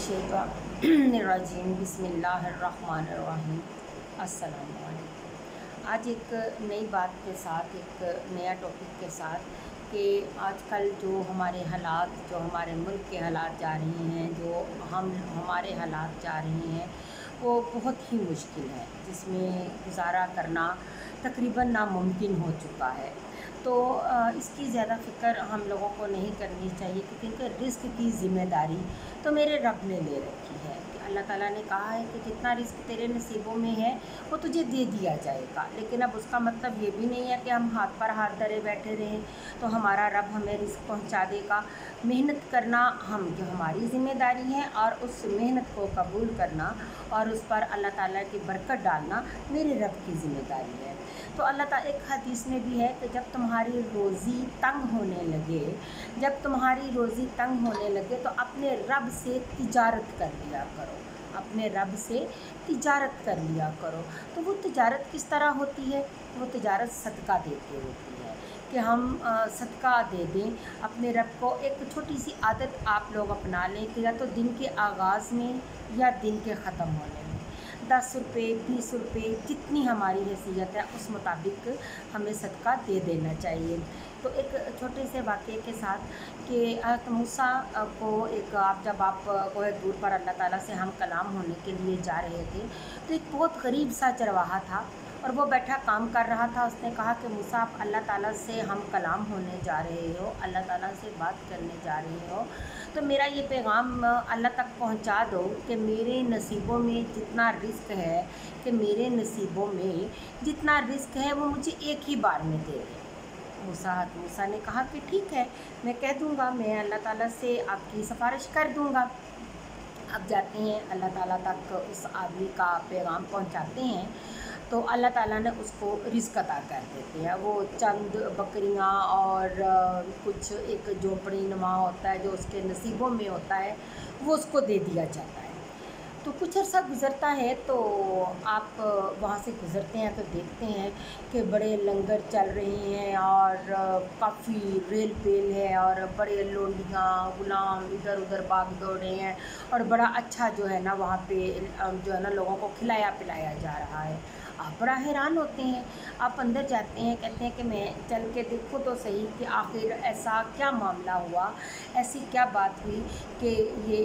मिनश्शैतानिर्रजीम बिस्मिल्लाहिर्रहमानिर्रहीम। अस्सलाम वालेकुम। आज एक नई बात के साथ, एक नया टॉपिक के साथ कि आजकल जो हमारे हालात, जो हमारे मुल्क के हालात जा रहे हैं, जो हमारे हालात जा रहे हैं, वो बहुत ही मुश्किल है, जिसमें गुजारा करना तकरीबन नामुमकिन हो चुका है। तो इसकी ज़्यादा फ़िक्र हम लोगों को नहीं करनी चाहिए, क्योंकि रिस्क की ज़िम्मेदारी तो मेरे रब ने ले रखी है। कि अल्लाह ताला ने कहा है कि जितना रिस्क तेरे नसीबों में है वो तुझे दे दिया जाएगा। लेकिन अब उसका मतलब ये भी नहीं है कि हम हाथ पर हाथ धरे बैठे रहें तो हमारा रब हमें रिस्क पहुंचा देगा। मेहनत करना जो हमारी ज़िम्मेदारी है, और उस मेहनत को कबूल करना और उस पर अल्लाह ताला की बरकत डालना मेरे रब की ज़िम्मेदारी है। तो अल्लाह ताला एक हदीस में भी है कि जब तुम्हारी रोज़ी तंग होने लगे, तो अपने रब से तिजारत कर लिया करो, अपने रब से तिजारत कर लिया करो। तो वो तिजारत किस तरह होती है? वो तिजारत सदका देके होती है कि हम सदका दे दें अपने रब को। एक छोटी सी आदत आप लोग अपना लें कि या तो दिन के आगाज़ में या दिन के ख़त्म होने में 10 रुपये 20 रुपये जितनी हमारी हैसियत है उस मुताबिक हमें सदका दे देना चाहिए। तो एक छोटे से वाक़े के साथ कि मूसा को जब आप कोई दूर पर अल्लाह ताला से हम कलाम होने के लिए जा रहे थे, तो एक बहुत गरीब सा चरवाहा था और वो बैठा काम कर रहा था। उसने कहा कि मूसा, आप अल्लाह ताला से हम कलाम होने जा रहे हो, अल्लाह ताला से बात करने जा रहे हो, तो मेरा ये पैगाम अल्लाह तक पहुंचा दो कि मेरे नसीबों में जितना रिस्क है, वो मुझे एक ही बार में दे दे। मूसा ने कहा कि ठीक है, मैं कह दूंगा, मैं अल्लाह ताला से आपकी सिफारिश कर दूंगा। अब जाते हैं, अल्लाह ताला तक उस आदमी का पैगाम पहुंचाते हैं, तो अल्लाह ताला ने उसको रिस्क अता कर देते हैं। वो चंद बकरियां और कुछ एक झोंपड़ी नुमा होता है जो उसके नसीबों में होता है, वो उसको दे दिया जाता है। तो कुछ अर्सा गुज़रता है, तो आप वहाँ से गुज़रते हैं तो देखते हैं कि बड़े लंगर चल रहे हैं और काफ़ी रेल पेल है और बड़े लोंडियाँ गुलाम इधर उधर भाग दौड़ रहे हैं और बड़ा अच्छा जो है ना वहाँ पे जो है ना लोगों को खिलाया पिलाया जा रहा है। आप बड़ा हैरान होते हैं, आप अंदर जाते हैं, कहते हैं कि मैं चल के देखूँ तो सही कि आखिर ऐसा क्या मामला हुआ, ऐसी क्या बात हुई कि ये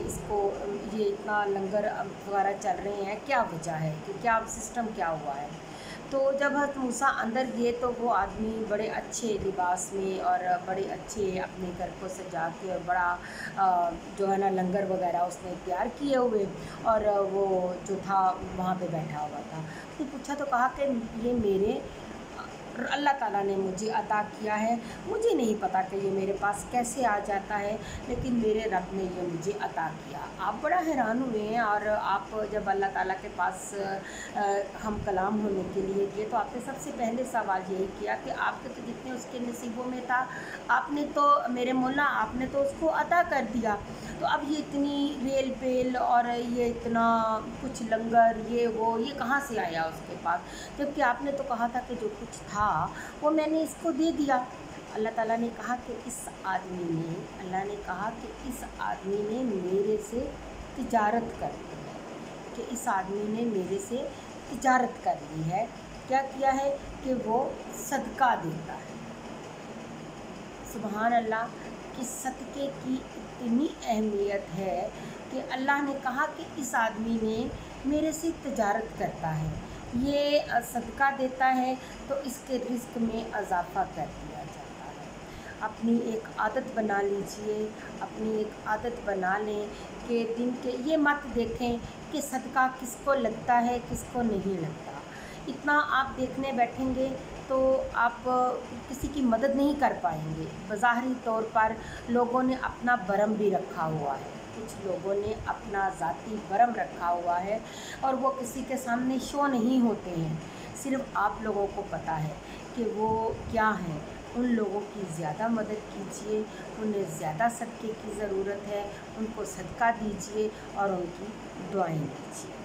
इतना लंगर वगैरह चल रहे हैं, क्या वजह है, कि क्या सिस्टम क्या हुआ है। तो जब हज़रत मूसा अंदर गए तो वो आदमी बड़े अच्छे लिबास में और बड़े अच्छे अपने घर को सजा के और बड़ा जो है ना लंगर वगैरह उसने तैयार किए हुए, और वो जो था वहाँ पे बैठा हुआ था। उसने पूछा तो कहा कि ये मेरे अल्लाह ताला ने मुझे अता किया है, मुझे नहीं पता कि ये मेरे पास कैसे आ जाता है, लेकिन मेरे रब ने ये मुझे अता किया। आप बड़ा हैरान हुए हैं, और आप जब अल्लाह ताला के पास हम कलाम होने के लिए गए तो आपने सबसे पहले सवाल यही किया कि आपके तो जितने उसके नसीबों में था, आपने तो मेरे मौला आपने तो उसको अता कर दिया। तो अब ये इतनी रेल पेल और ये इतना कुछ लंगर ये कहाँ से आया उसके पास, जबकि आपने तो कहा था कि जो कुछ था वो मैंने इसको दे दिया। अल्लाह ताला ने कहा कि इस आदमी ने मेरे से तिजारत कर ली है, कि इस आदमी ने मेरे से तिजारत कर ली है। क्या किया है कि वो सदका देता है। सुभान अल्लाह, कि सदक़े की इतनी अहमियत है कि अल्लाह ने कहा कि इस आदमी ने मेरे से तिजारत करता है, ये सदका देता है, तो इसके रिस्क में इजाफ़ा कर दिया जाता है। अपनी एक आदत बना लीजिए, अपनी एक आदत बना लें कि दिन के ये मत देखें कि सदका किसको लगता है किसको नहीं लगता। इतना आप देखने बैठेंगे तो आप किसी की मदद नहीं कर पाएंगे। बज़ाहिरी तौर पर लोगों ने अपना भरम भी रखा हुआ है, कुछ लोगों ने अपना ज़ाती भरम रखा हुआ है और वो किसी के सामने शो नहीं होते हैं। सिर्फ आप लोगों को पता है कि वो क्या हैं। उन लोगों की ज़्यादा मदद कीजिए, उन्हें ज़्यादा सदक़े की ज़रूरत है, उनको सदका दीजिए और उनकी दुआएं कीजिए।